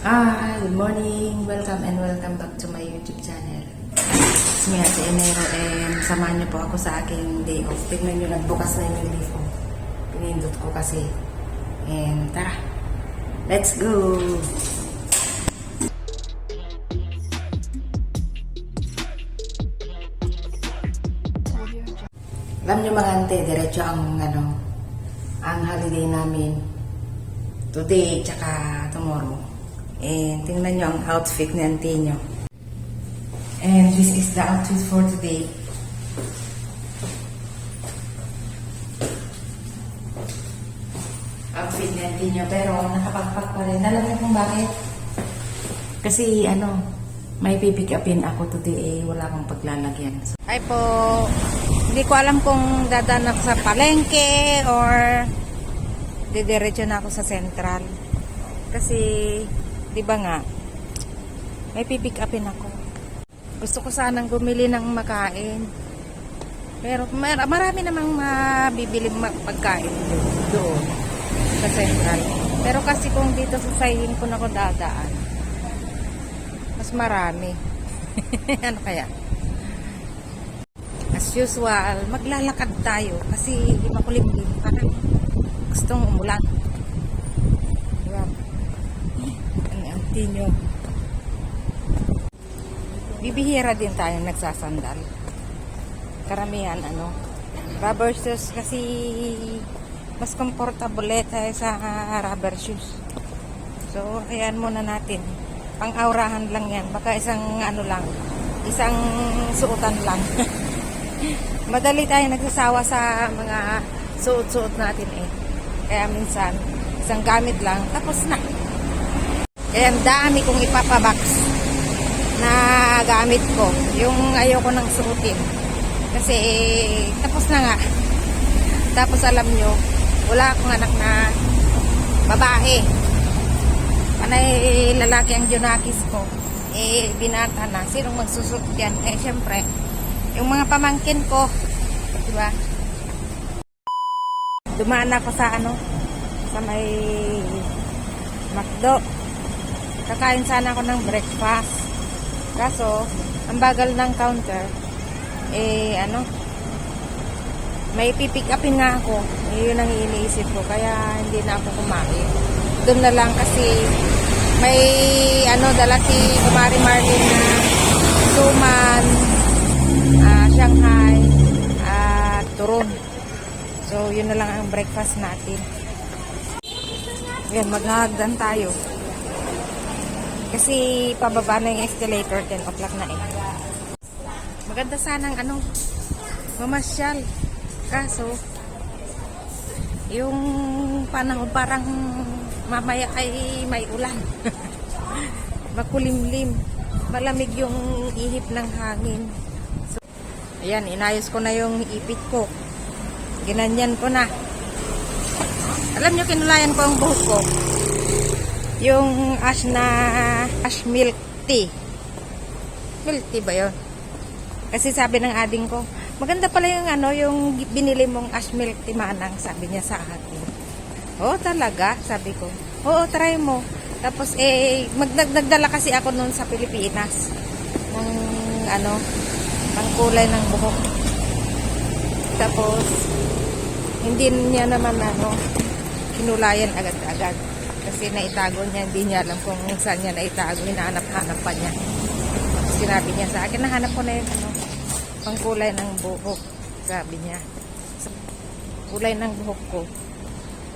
Good morning. Welcome and welcome back to my YouTube channel. It's me, Ate Enero, and samahan niyo po ako sa aking day off. Tignan niyo, nagbukas na yung leaf ko. Pinindot ko kasi. And tara, let's go! Alam niyo mga ante, diretso ang holiday namin today tsaka tomorrow. And tingnan nyo ang outfit ni auntie nyo. And this is the outfit for today. Outfit ni auntie nyo. Pero nakapagpak pa rin. Alam niyo kung bakit? Kasi may pipick upin ako today. Wala akong paglalagyan. So, Ay po, hindi ko alam kung dadaan ako sa palengke or didiretso na ako sa Central. Kasi, di ba nga, may pipick upin ako. Gusto ko sanang bumili ng makain. Pero marami namang mabibili pagkain doon sa Central. Pero kasi kung dito sa Sayin ko na ako dadaan, mas marami. Ano kaya? As usual, maglalakad tayo kasi makulimlim. Parang gustong umulan. Diba? Ang auntie nyo. Bibihira din tayo nagsasandal. Karamihan, rubber shoes kasi mas comfortable tayo sa rubber shoes. So, ayan muna natin. Pang-aurahan lang yan. Baka isang isang suotan lang. Madali tayo nagsasawa sa mga suot-suot natin eh. Kaya minsan, isang gamit lang, tapos na. Kaya ang dami kong ipapabox na gamit ko. Yung ayoko nang suotin. Kasi, tapos na nga. Tapos alam nyo, wala akong anak na babae. Panay lalaki ang junakis ko. Binata na. Sinong magsusot yan? Syempre, yung mga pamangkin ko, diba? Dumaan ako sa sa may McDo. Kakain sana ako ng breakfast. Kaso, ang bagal ng counter, may pipick upin nga ako. Yun ang iniisip ko, kaya hindi na ako kumain. Doon na lang kasi may dala si Kumari Marlene na suman, Shanghai, at turon. So, yun na lang ang breakfast natin. Yan, maghahagdan tayo. Kasi, pababa na yung escalator, 10 o'clock na eh. Maganda sanang, mamasyal. Kaso, yung panahon parang mamaya ay may ulan. Makulimlim. Malamig yung ihip ng hangin. So, ayan, inayos ko na yung ipit ko. Ginanyan ko na. Alam nyo, kinulayan ko ang buhok ko. Yung ash milk tea. Milk tea ba yun? Kasi sabi ng ading ko, maganda pala yung yung binili mong ash milk tea, manang, sabi niya sa akin. Oh, talaga? Sabi ko. Oo, try mo. Tapos, magdagdala kasi ako noon sa Pilipinas. Ng, pangkulay ng buhok. Tapos, hindi niya naman, kinulayan agad-agad. Kasi naitago niya, hindi niya alam kung saan niya naitago. Hinahanap-hanap pa niya. Tapos, sinabi niya sa akin, nahanap ko na yung, pangkulay ng buhok. Sabi niya. Sa kulay ng buhok ko,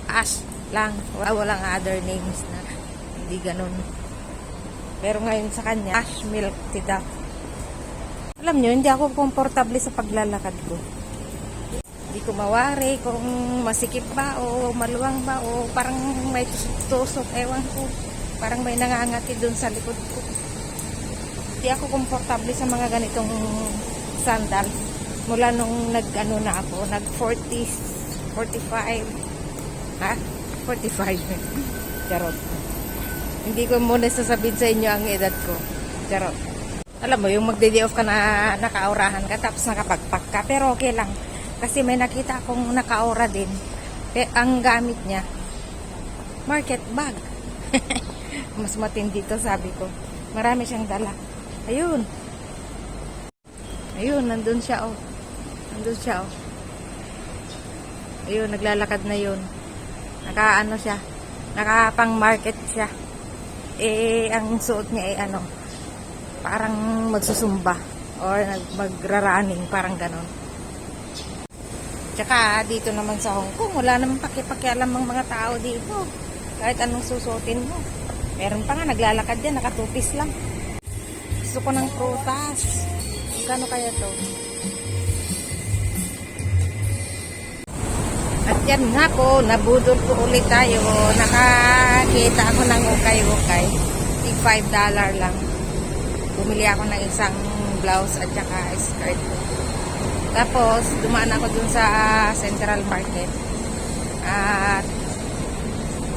ash lang. Walang other names na hindi ganun. Pero ngayon sa kanya, ash milk tea. Alam nyo, hindi ako komportable sa paglalakad ko. Hindi ko mawari kung masikip ba o maluwang ba o parang may tusok, ewan ko. Parang may nangangati dun sa likod ko. Hindi ako komportable sa mga ganitong sandal. Mula nung nag 45. Ha? 45. Charot. Hindi ko muna sasabihin sa inyo ang edad ko. Charot. Alam mo, yung magde-day off ka na nakaaurahan ka tapos nakapagpak ka. Pero okay lang. Kasi may nakita akong naka-aura din. Ang gamit niya, market bag. mas matindi to, sabi ko. Marami siyang dala. Ayun. Ayun, nandun siya, oh. Nandun siya, oh. Ayun, naglalakad na yun. Naka-ano siya. Nakapang-market siya. Eh, ang suot niya ay ano, parang magsusumba. Or magra-running, parang ganon. Tsaka, dito naman sa Hong Kong, wala naman pakialam ng mga tao dito. Kahit anong susuotin mo. Meron pa nga, naglalakad yan, nakatupis lang. Gusto ko ng prutas. Kano kaya to? At yan nga po, nabudol ko ulit tayo. Nakakita ako ng ukay-ukay. Tig $5 lang. Bumili ako ng isang blouse at saka skirt. Tapos, dumaan ako dun sa Central Market. At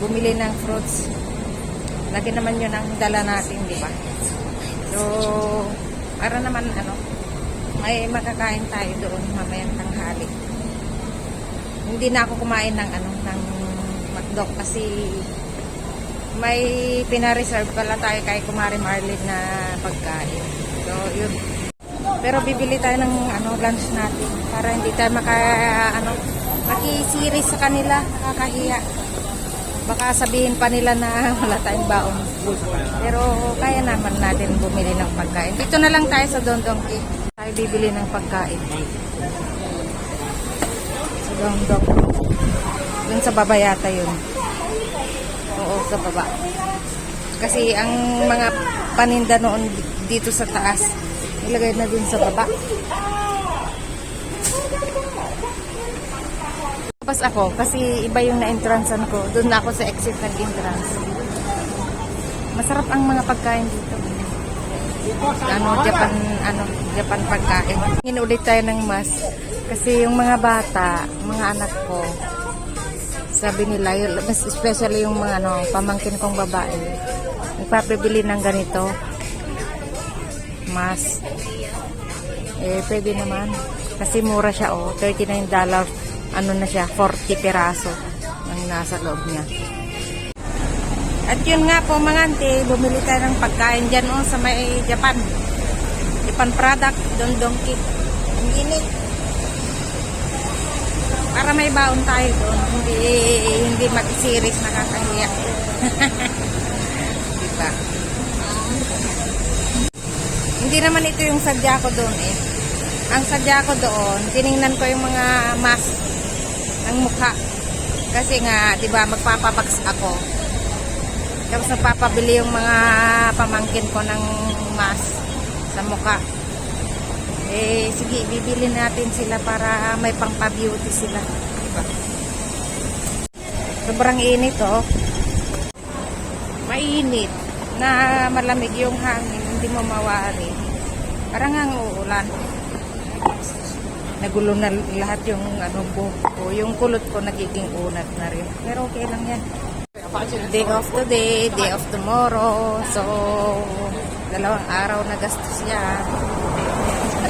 bumili ng fruits. Lagi naman yun ang dala natin, di ba? So, para naman ano, may makakain tayo doon mamayang tanghali. Hindi na ako kumain ng ano, ng McDo kasi may pina-reserve pala tayo kay Kumari Marlene na pagkain. So, yun. Pero bibili tayo ng ano, lunch natin para hindi tayo maki-series sa kanila, nakakahiya. Baka sabihin pa nila na wala tayong baon. Pero kaya naman natin bumili ng pagkain. Dito na lang tayo sa Don Donki. Tayo bibili ng pagkain. Sa Don Donki. Dun sa baba yata yun. Oo, sa baba. Kasi ang mga paninda noon dito sa taas, ilagay na dun sa baba. Tapos ako, kasi iba yung na-entrancean ko. Doon na ako sa exit nag-entrance. Masarap ang mga pagkain dito. Japan pagkain. Inulit tayo ng mas. Kasi yung mga bata, mga anak ko, sabi nila, mas especially yung mga pamangkin kong babae, nagpapabili ng ganito. Mas. Eh, pwede naman. Kasi mura siya, $39. Ano na siya, 40 peraso ang nasa loob niya. At yun nga po mga ante, bumili tayo ng pagkain dyan sa may Japan product, Don Donki. Ang init. Para may baon tayo doon, hindi mag-series, nakakahiya. Diba? Hindi naman ito yung sadya ko doon eh. Ang sadya ko doon, tiningnan ko yung mga mask ng mukha. Kasi nga, di ba, magpapabox ako. Tapos nagpapabili yung mga pamangkin ko ng mask sa mukha. Eh, sige, bibili natin sila para may pang-beauty sila. Diba? Sobrang init, Mainit na malamig yung hangin, hindi mo mawari. Parang ang uulan. Nagulo na lahat yung buhok ko. Yung kulot ko nagiging unat na rin. Pero okay lang yan. Day off today, day off tomorrow. So, 2 araw na gastos yan.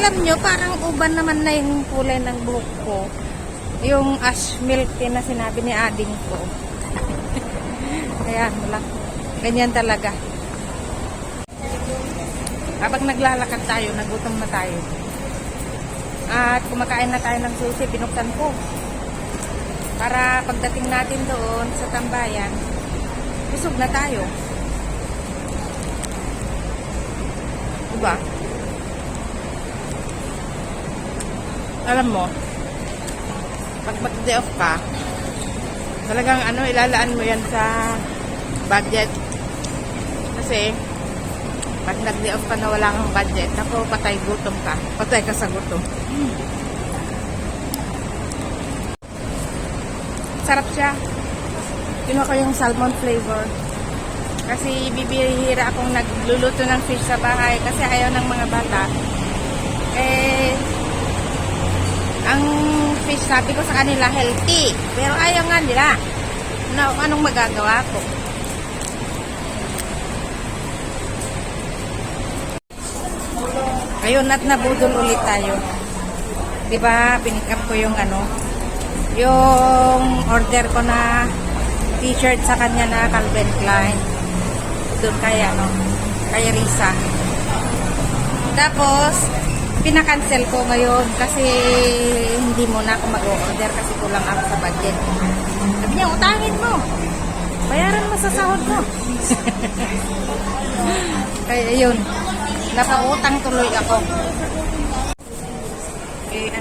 Alam nyo, parang uban naman na yung kulay ng buhok ko. Yung ash milk tea na sinabi ni ading ko. Kaya, wala. Ganyan talaga. Habang naglalakad tayo, nagutom na tayo. At kumakain na tayo ng sushi, binuksan ko. Para pagdating natin doon sa tambayan, busog na tayo. Diba? Alam mo, pag mag-day off ka, talagang ilalaan mo yan sa budget. Kasi, pag nag-day off ka na wala kang budget, ako patay gutom ka. Patay ka sa gutom. Sarap siya. Kinuha ko yung salmon flavor. Kasi bibihira akong nagluluto ng fish sa bahay kasi ayaw ng mga bata. Eh, ang fish sabi ko sa kanila healthy. Pero ayaw nga nila. Anong magagawa ko? Ayun, at nabudol ulit tayo. Diba, pinikap ko yung yung order ko na t-shirt sa kanya na Calvin Klein. doon kay Risa. Tapos, pinakancel ko ngayon kasi hindi mo na ako mag-order kasi kulang ako sa budget. Sabi niya, utangin mo. Bayaran mo sa sahod mo. Kaya yun, napautang tuloy ako. Eh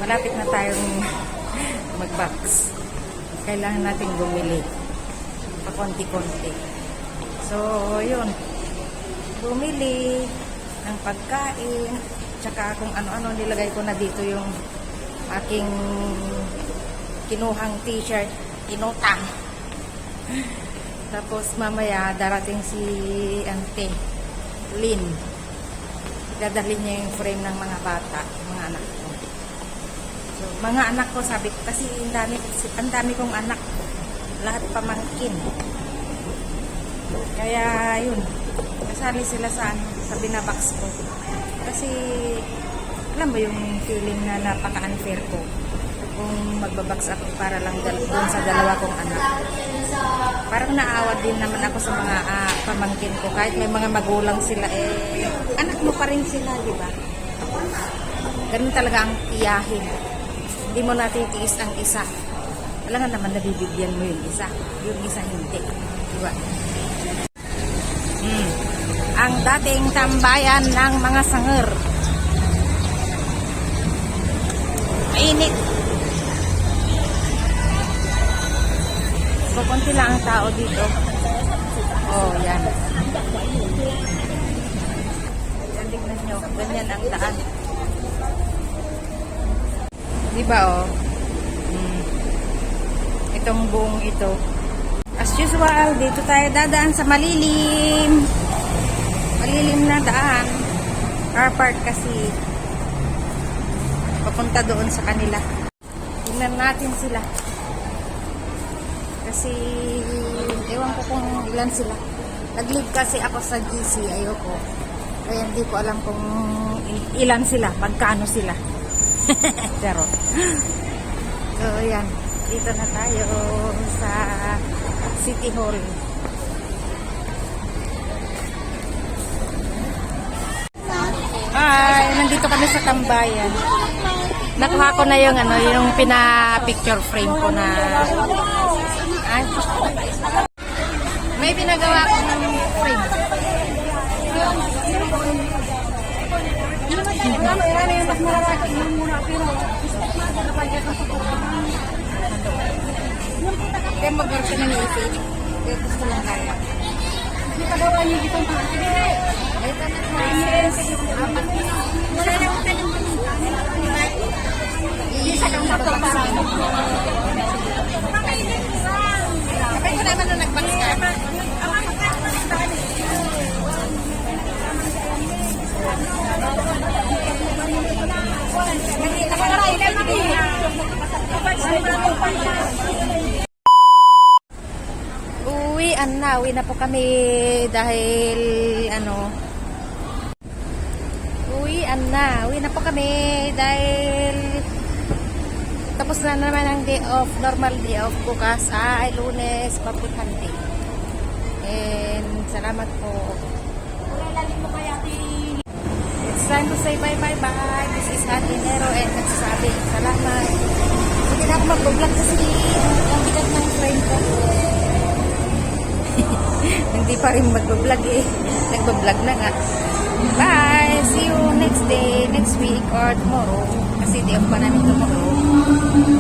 malapit na tayong mag-box. Kailangan natin bumili. Pa-konti-konti. So, yun. Bumili ng pagkain. Tsaka kung ano-ano nilagay ko na dito yung aking kinuhang t-shirt. Inutang. Tapos mamaya darating si Ante Lynn. Dadalhin niya yung frame ng mga bata, mga anak ko. So, mga anak ko, sabi ko, kasi ang dami kong anak. Lahat pamangkin. Kaya, yun. Kasali sila sa binabox ko. Kasi, alam mo yung feeling na napaka-unfair ko. Kung magbabox ako para lang doon sa dalawa kong anak. Parang naawa din naman ako sa mga pamangkin ko. Kahit may mga magulang sila, anak mo pa rin sila, di ba? Ganun talaga ang tiyahin. Hindi mo natitiis ang isa. Wala nga naman nabibigyan mo yung isa. Yung isa hindi. Di ba? Ang dating tambayan ng mga sanger. Mainit. Kukunti lang ang tao dito. Oh, yan. Yan, tignan nyo. Ganyan ang daan. Diba, oh? Itong buong ito. As usual, dito tayo dadaan sa malilim. Malilim na daan. Car park kasi. Papunta doon sa kanila. Tingnan natin sila. Kasi, ewan ko kung ilan sila. Nag-live kasi ako sa GC, ayoko. Kaya hindi ko alam kung ilan sila, pagkano sila. Pero, so, yan. Dito na tayo sa City Hall. Ay, nandito kami sa tambayan. Nakuha ko na yung yung pina-picture frame ko na ay, may pinagawa ko ng frame. Kaya mag-work na ni-isip. Kaya gusto lang kaya. Hindi pa gawa niyo dito ang pangkakili. Ito na process. Isa kang mapapasal. Kapag ko naman nung nag-box ka. Uwi na po kami dahil uwi na po kami dahil tapos na naman ang day off, normal day off bukas ay Lunes, Paputante. And salamat po. It's time to say bye. This is Ate Nero and nagsasabi salamat. Hindi na ako mag-vlog kasi ang bigat ng frame ko. Hindi pa rin mag-vlog nagbablog na nga. Bye! See you next day, next week or tomorrow kasi day off pa namin tomorrow.